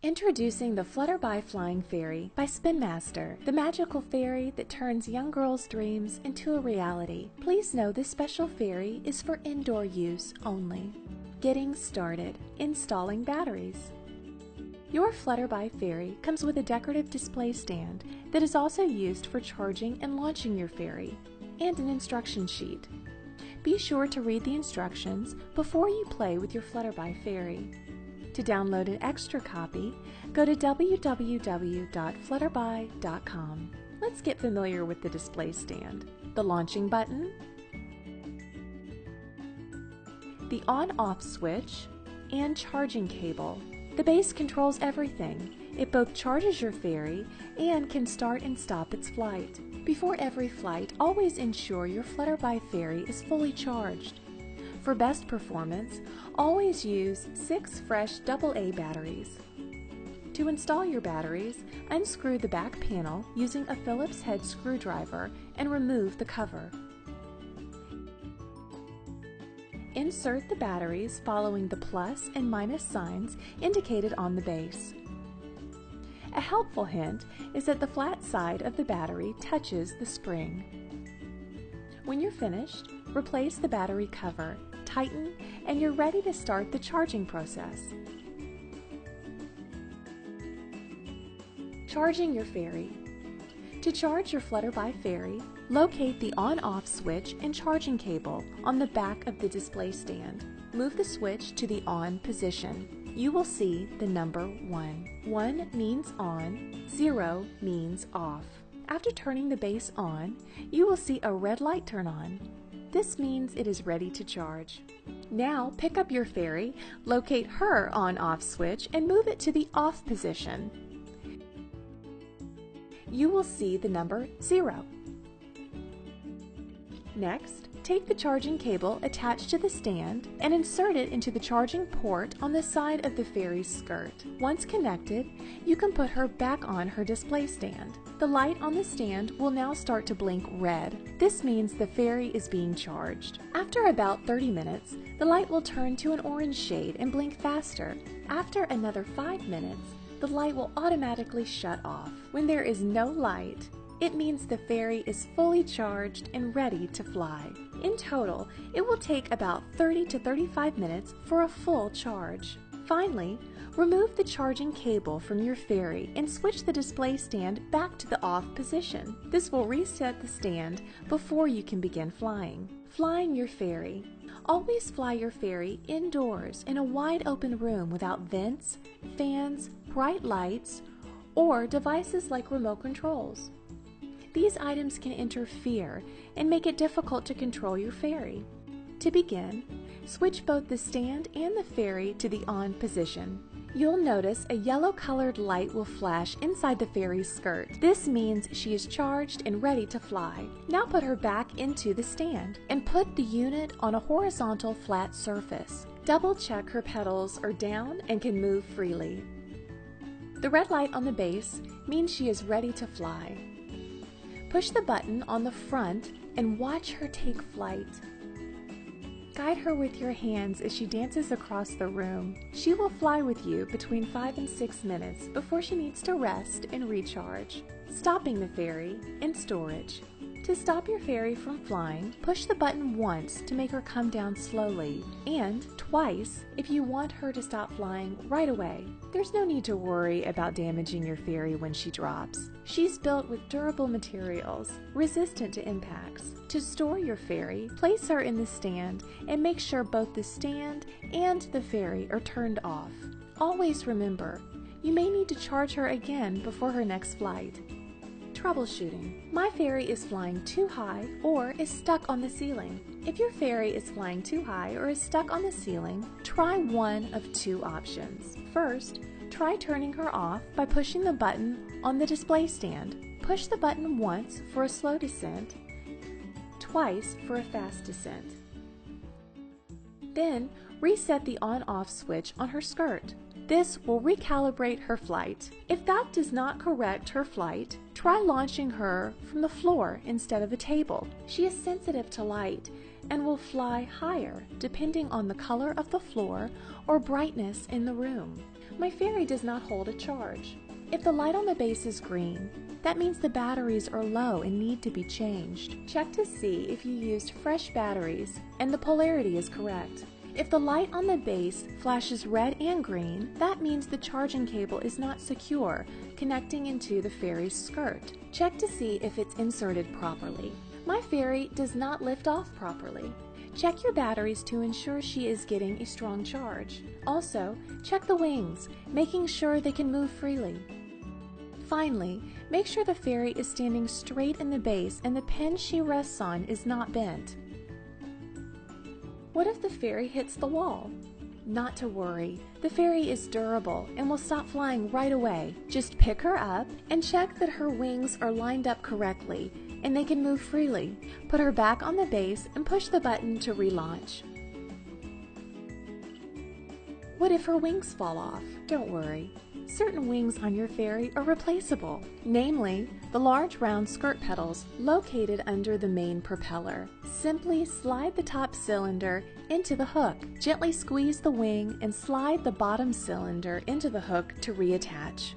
Introducing the Flutterby Flying Fairy by Spin Master, the magical fairy that turns young girls' dreams into a reality. Please know this special fairy is for indoor use only. Getting started. Installing batteries. Your Flutterby Fairy comes with a decorative display stand that is also used for charging and launching your fairy, and an instruction sheet. Be sure to read the instructions before you play with your Flutterby Fairy. To download an extra copy, go to www.flutterby.com. Let's get familiar with the display stand. The launching button, the on-off switch, and charging cable. The base controls everything. It both charges your fairy and can start and stop its flight. Before every flight, always ensure your Flutterby Fairy is fully charged. For best performance, always use 6 fresh AA batteries. To install your batteries, unscrew the back panel using a Phillips head screwdriver and remove the cover. Insert the batteries following the plus and minus signs indicated on the base. A helpful hint is that the flat side of the battery touches the spring. When you're finished, replace the battery cover, tighten, and you're ready to start the charging process. Charging your fairy. To charge your Flutterby Fairy, locate the on-off switch and charging cable on the back of the display stand. Move the switch to the on position. You will see the number 1. 1 means on, 0 means off. After turning the base on, you will see a red light turn on. This means it is ready to charge. Now pick up your fairy, locate her on-off switch, and move it to the off position. You will see the number 0. Next, take the charging cable attached to the stand and insert it into the charging port on the side of the fairy's skirt. Once connected, you can put her back on her display stand. The light on the stand will now start to blink red. This means the fairy is being charged. After about 30 minutes, the light will turn to an orange shade and blink faster. After another 5 minutes, the light will automatically shut off. When there is no light, it means the fairy is fully charged and ready to fly. In total, it will take about 30 to 35 minutes for a full charge. Finally, remove the charging cable from your fairy and switch the display stand back to the off position. This will reset the stand before you can begin flying. Flying your fairy. Always fly your fairy indoors in a wide open room without vents, fans, bright lights, or devices like remote controls. These items can interfere and make it difficult to control your fairy. To begin, switch both the stand and the fairy to the on position. You'll notice a yellow-colored light will flash inside the fairy's skirt. This means she is charged and ready to fly. Now put her back into the stand and put the unit on a horizontal flat surface. Double-check her petals are down and can move freely. The red light on the base means she is ready to fly. Push the button on the front and watch her take flight. Guide her with your hands as she dances across the room. She will fly with you between 5 and 6 minutes before she needs to rest and recharge. Stopping the fairy in storage. To stop your fairy from flying, push the button once to make her come down slowly, and twice if you want her to stop flying right away. There's no need to worry about damaging your fairy when she drops. She's built with durable materials, resistant to impacts. To store your fairy, place her in the stand and make sure both the stand and the fairy are turned off. Always remember, you may need to charge her again before her next flight. Troubleshooting. My fairy is flying too high or is stuck on the ceiling. If your fairy is flying too high or is stuck on the ceiling, try one of 2 options. First, try turning her off by pushing the button on the display stand. Push the button once for a slow descent, twice for a fast descent. Then, reset the on-off switch on her skirt. This will recalibrate her flight. If that does not correct her flight, try launching her from the floor instead of a table. She is sensitive to light and will fly higher depending on the color of the floor or brightness in the room. My fairy does not hold a charge. If the light on the base is green, that means the batteries are low and need to be changed. Check to see if you used fresh batteries and the polarity is correct. If the light on the base flashes red and green, that means the charging cable is not secure, connecting into the fairy's skirt. Check to see if it's inserted properly. My fairy does not lift off properly. Check your batteries to ensure she is getting a strong charge. Also, check the wings, making sure they can move freely. Finally, make sure the fairy is standing straight in the base and the pin she rests on is not bent. What if the fairy hits the wall? Not to worry, the fairy is durable and will stop flying right away. Just pick her up and check that her wings are lined up correctly and they can move freely. Put her back on the base and push the button to relaunch. What if her wings fall off? Don't worry. Certain wings on your fairy are replaceable, namely the large round skirt petals located under the main propeller. Simply slide the top cylinder into the hook. Gently squeeze the wing and slide the bottom cylinder into the hook to reattach.